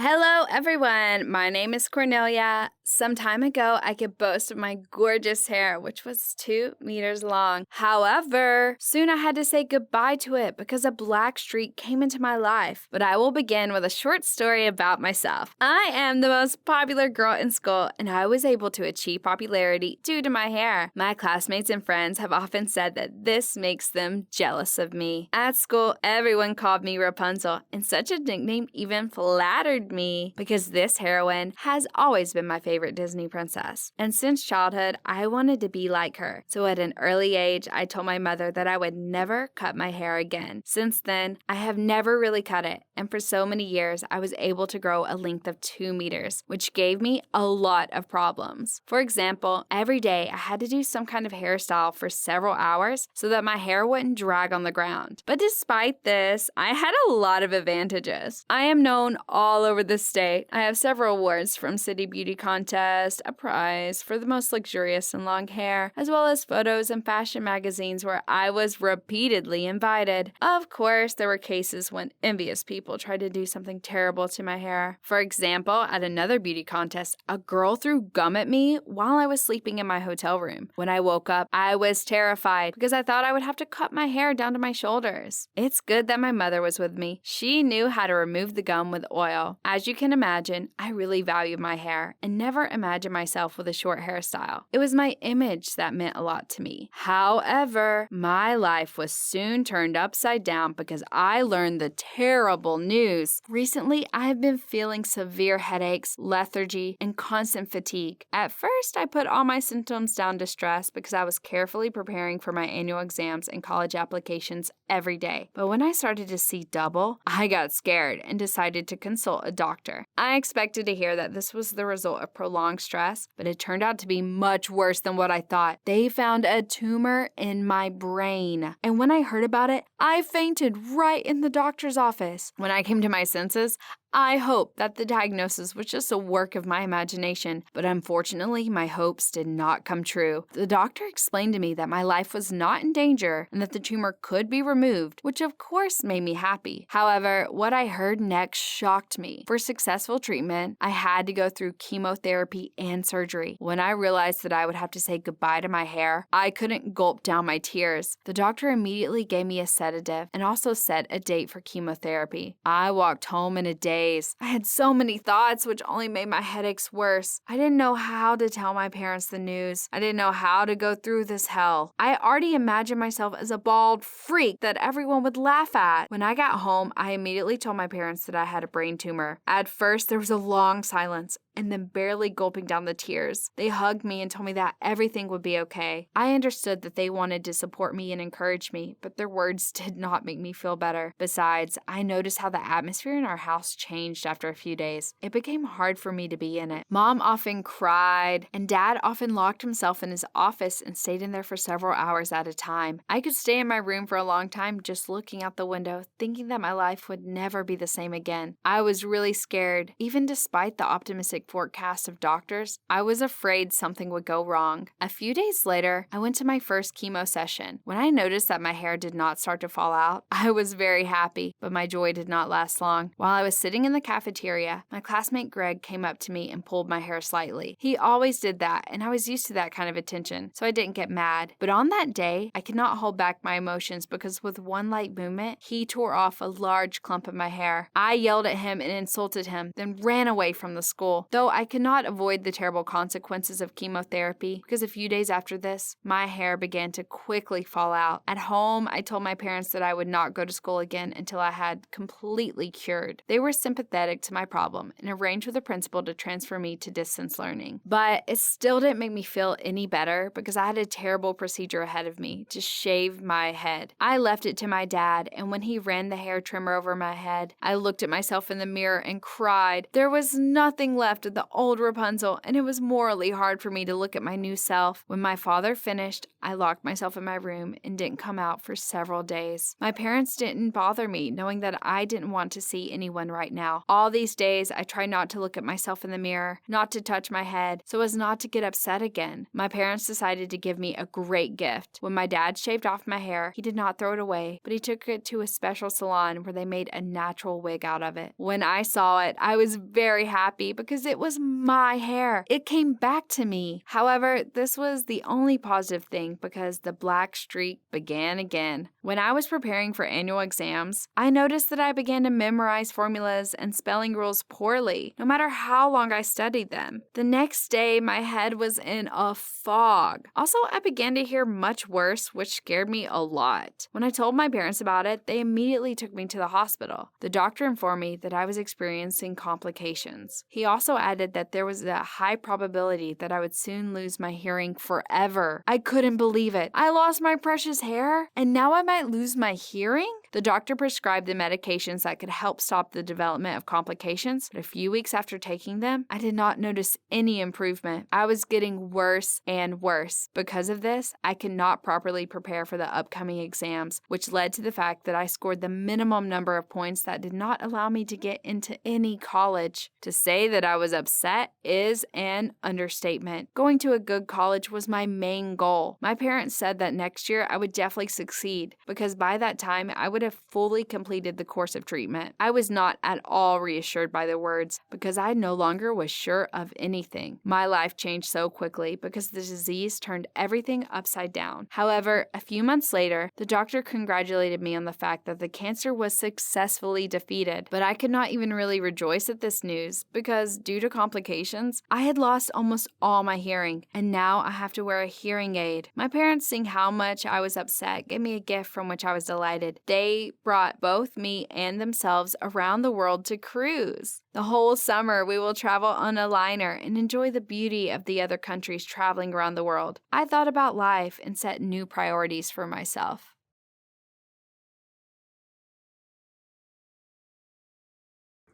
Hello, everyone. My name is Cornelia. Some time ago, I could boast of my gorgeous hair, which was 2 meters long. However, soon I had to say goodbye to it because a black streak came into my life. But I will begin with a short story about myself. I am the most popular girl in school, and I was able to achieve popularity due to my hair. My classmates and friends have often said that this makes them jealous of me. At school, everyone called me Rapunzel, and such a nickname even flattered me because this heroine has always been my favorite Disney princess. And since childhood, I wanted to be like her. So at an early age, I told my mother that I would never cut my hair again. Since then, I have never really cut it. And for so many years, I was able to grow a length of 2 meters, which gave me a lot of problems. For example, every day I had to do some kind of hairstyle for several hours so that my hair wouldn't drag on the ground. But despite this, I had a lot of advantages. I am known all over the state. I have several awards from City Beauty Contest, a prize for the most luxurious and long hair, as well as photos in fashion magazines where I was repeatedly invited. Of course, there were cases when envious people tried to do something terrible to my hair. For example, at another beauty contest, a girl threw gum at me while I was sleeping in my hotel room. When I woke up, I was terrified because I thought I would have to cut my hair down to my shoulders. It's good that my mother was with me. She knew how to remove the gum with oil. As you can imagine, I really value my hair and never imagined myself with a short hairstyle. It was my image that meant a lot to me. However, my life was soon turned upside down because I learned the terrible news. Recently, I have been feeling severe headaches, lethargy, and constant fatigue. At first, I put all my symptoms down to stress because I was carefully preparing for my annual exams and college applications every day. But when I started to see double, I got scared and decided to consult a doctor. I expected to hear that this was the result of prolonged stress, but it turned out to be much worse than what I thought. They found a tumor in my brain. And when I heard about it, I fainted right in the doctor's office. When I came to my senses, I hoped that the diagnosis was just a work of my imagination, but unfortunately, my hopes did not come true. The doctor explained to me that my life was not in danger and that the tumor could be removed, which of course made me happy. However, what I heard next shocked me. For successful treatment, I had to go through chemotherapy and surgery. When I realized that I would have to say goodbye to my hair, I couldn't gulp down my tears. The doctor immediately gave me a sedative and also set a date for chemotherapy. I walked home in a daze. I had so many thoughts, which only made my headaches worse. I didn't know how to tell my parents the news. I didn't know how to go through this hell. I already imagined myself as a bald freak that everyone would laugh at. When I got home, I immediately told my parents that I had a brain tumor. At first, there was a long silence, and then barely gulping down the tears. They hugged me and told me that everything would be okay. I understood that they wanted to support me and encourage me, but their words did not make me feel better. Besides, I noticed how the atmosphere in our house changed after a few days. It became hard for me to be in it. Mom often cried, and Dad often locked himself in his office and stayed in there for several hours at a time. I could stay in my room for a long time just looking out the window, thinking that my life would never be the same again. I was really scared. Even despite the optimistic forecast of doctors, I was afraid something would go wrong. A few days later, I went to my first chemo session. When I noticed that my hair did not start to fall out, I was very happy, but my joy did not last long. While I was sitting in the cafeteria, my classmate Greg came up to me and pulled my hair slightly. He always did that, and I was used to that kind of attention, so I didn't get mad. But on that day, I could not hold back my emotions because with one light movement, he tore off a large clump of my hair. I yelled at him and insulted him, then ran away from the school. Though I could not avoid the terrible consequences of chemotherapy, because a few days after this, my hair began to quickly fall out. At home, I told my parents that I would not go to school again until I had completely cured. They were sympathetic to my problem and arranged with the principal to transfer me to distance learning. But it still didn't make me feel any better because I had a terrible procedure ahead of me to shave my head. I left it to my dad, and when he ran the hair trimmer over my head, I looked at myself in the mirror and cried. There was nothing left of the old Rapunzel, and it was morally hard for me to look at my new self. When my father finished, I locked myself in my room and didn't come out for several days. My parents didn't bother me, knowing that I didn't want to see anyone right now. All these days, I tried not to look at myself in the mirror, not to touch my head, so as not to get upset again. My parents decided to give me a great gift. When my dad shaved off my hair, he did not throw it away, but he took it to a special salon where they made a natural wig out of it. When I I saw it, I was very happy because it was my hair. It came back to me. However, this was the only positive thing because the black streak began again. When I was preparing for annual exams, I noticed that I began to memorize formulas and spelling rules poorly, no matter how long I studied them. The next day, my head was in a fog. Also, I began to hear much worse, which scared me a lot. When I told my parents about it, they immediately took me to the hospital. The doctor informed me that I was experiencing complications. He also added that there was a high probability that I would soon lose my hearing forever. I couldn't believe it. I lost my precious hair, and now I might lose my hearing? The doctor prescribed the medications that could help stop the development of complications, but a few weeks after taking them, I did not notice any improvement. I was getting worse and worse. Because of this, I could not properly prepare for the upcoming exams, which led to the fact that I scored the minimum number of points that did not allow me to get into any college. To say that I was upset is an understatement. Going to a good college was my main goal. My parents said that next year I would definitely succeed because by that time I would have fully completed the course of treatment. I was not at all reassured by the words because I no longer was sure of anything. My life changed so quickly because the disease turned everything upside down. However, a few months later, the doctor congratulated me on the fact that the cancer was successfully defeated, but I could not even really rejoice at this news because due to complications, I had lost almost all my hearing, and now I have to wear a hearing aid. My parents, seeing how much I was upset, gave me a gift from which I was delighted. They brought both me and themselves around the world to cruise. The whole summer, we will travel on a liner and enjoy the beauty of the other countries traveling around the world. I thought about life and set new priorities for myself.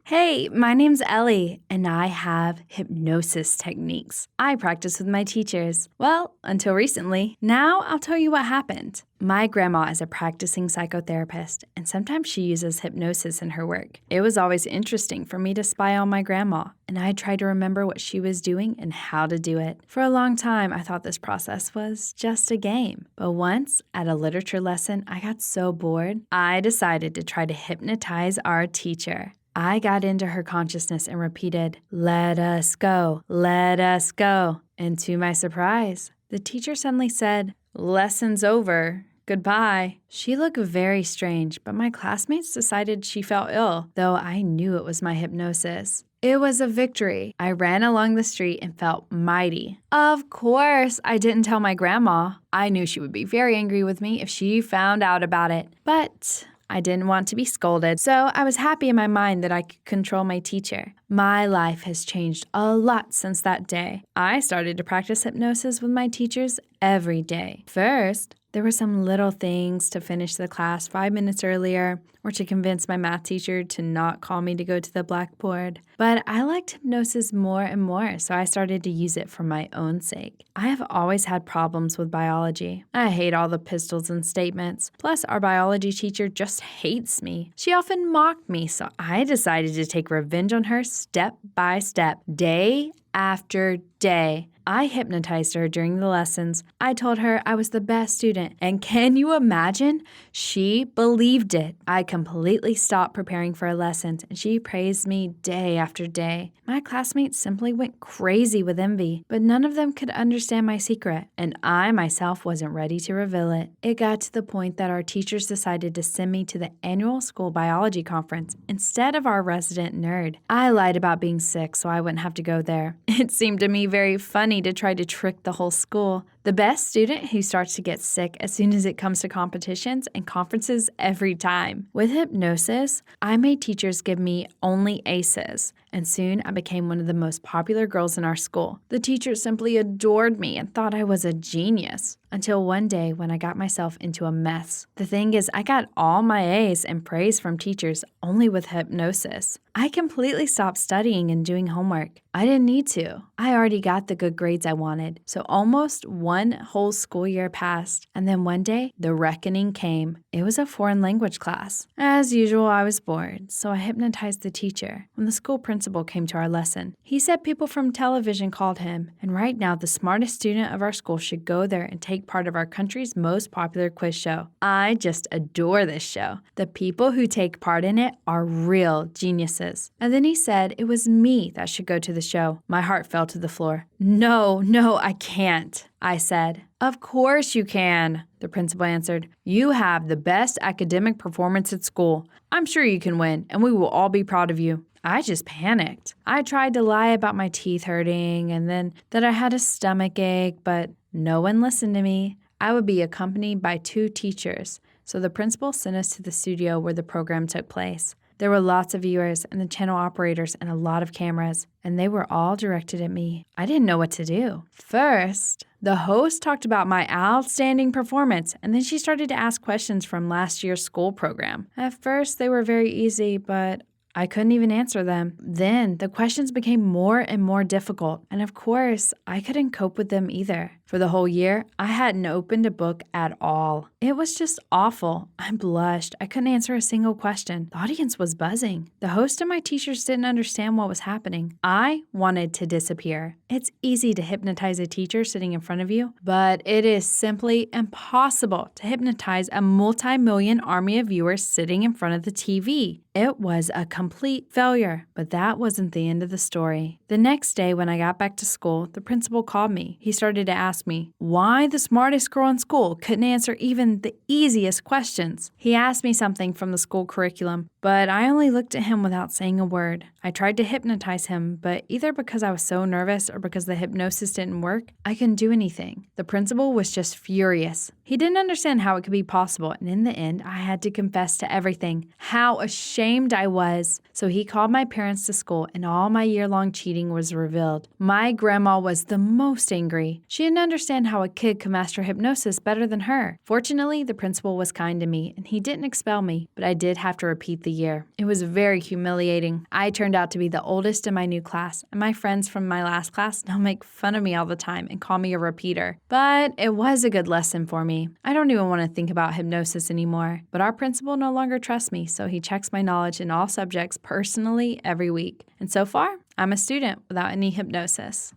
Hey, my name's Ellie, and I have hypnosis techniques. I practice with my teachers. Well, until recently. Now I'll tell you what happened. My grandma is a practicing psychotherapist, and sometimes she uses hypnosis in her work. It was always interesting for me to spy on my grandma, and I tried to remember what she was doing and how to do it. For a long time, I thought this process was just a game. But once, at a literature lesson, I got so bored, I decided to try to hypnotize our teacher. I got into her consciousness and repeated, "Let us go, let us go." And to my surprise, the teacher suddenly said, "Lesson's over. Goodbye." She looked very strange, but my classmates decided she felt ill, though I knew it was my hypnosis. It was a victory. I ran along the street and felt mighty. Of course, I didn't tell my grandma. I knew she would be very angry with me if she found out about it. But I didn't want to be scolded, so I was happy in my mind that I could control my teacher. My life has changed a lot since that day. I started to practice hypnosis with my teachers every day. First, there were some little things to finish the class 5 minutes earlier or to convince my math teacher to not call me to go to the blackboard. But I liked hypnosis more and more, so I started to use it for my own sake. I have always had problems with biology. I hate all the pistols and statements. Plus, our biology teacher just hates me. She often mocked me, so I decided to take revenge on her step by step, day after day. I hypnotized her during the lessons. I told her I was the best student, and can you imagine? She believed it. I completely stopped preparing for lessons, and she praised me day after day. My classmates simply went crazy with envy, but none of them could understand my secret, and I myself wasn't ready to reveal it. It got to the point that our teachers decided to send me to the annual school biology conference instead of our resident nerd. I lied about being sick so I wouldn't have to go there. It seemed to me very funny to try to trick the whole school. The best student who starts to get sick as soon as it comes to competitions and conferences every time. With hypnosis, I made teachers give me only aces, and soon I became one of the most popular girls in our school. The teachers simply adored me and thought I was a genius. Until one day when I got myself into a mess. The thing is, I got all my A's and praise from teachers only with hypnosis. I completely stopped studying and doing homework. I didn't need to. I already got the good grades I wanted, so almost one one whole school year passed, and then one day, the reckoning came. It was a foreign language class. As usual, I was bored, so I hypnotized the teacher. When the school principal came to our lesson, he said people from television called him, and right now the smartest student of our school should go there and take part of our country's most popular quiz show. I just adore this show. The people who take part in it are real geniuses. And then he said it was me that should go to the show. My heart fell to the floor. No, I can't, I said. Of course you can, the principal answered. You have the best academic performance at school. I'm sure you can win, and we will all be proud of you. I just panicked. I tried to lie about my teeth hurting and then that I had a stomach ache, but no one listened to me. I would be accompanied by 2 teachers, so the principal sent us to the studio where the program took place. There were lots of viewers and the channel operators and a lot of cameras, and they were all directed at me. I didn't know what to do. First, the host talked about my outstanding performance, and then she started to ask questions from last year's school program. At first, they were very easy, but I couldn't even answer them. Then the questions became more and more difficult, and of course, I couldn't cope with them either. For the whole year, I hadn't opened a book at all. It was just awful. I blushed. I couldn't answer a single question. The audience was buzzing. The host and my teachers didn't understand what was happening. I wanted to disappear. It's easy to hypnotize a teacher sitting in front of you, but it is simply impossible to hypnotize a multi-million army of viewers sitting in front of the TV. It was a complete failure, but that wasn't the end of the story. The next day, when I got back to school, the principal called me. He started to ask me why the smartest girl in school couldn't answer even the easiest questions. He asked me something from the school curriculum, but I only looked at him without saying a word. I tried to hypnotize him, but either because I was so nervous or because the hypnosis didn't work, I couldn't do anything. The principal was just furious. He didn't understand how it could be possible, and in the end, I had to confess to everything. How ashamed I was. So he called my parents to school, and all my year-long cheating was revealed. My grandma was the most angry. She didn't understand how a kid could master hypnosis better than her. Fortunately, the principal was kind to me, and he didn't expel me, but I did have to repeat the year. It was very humiliating. I turned out to be the oldest in my new class, and my friends from my last class now make fun of me all the time and call me a repeater. But it was a good lesson for me. I don't even want to think about hypnosis anymore, but our principal no longer trusts me, so he checks my knowledge in all subjects personally every week. And so far, I'm a student without any hypnosis.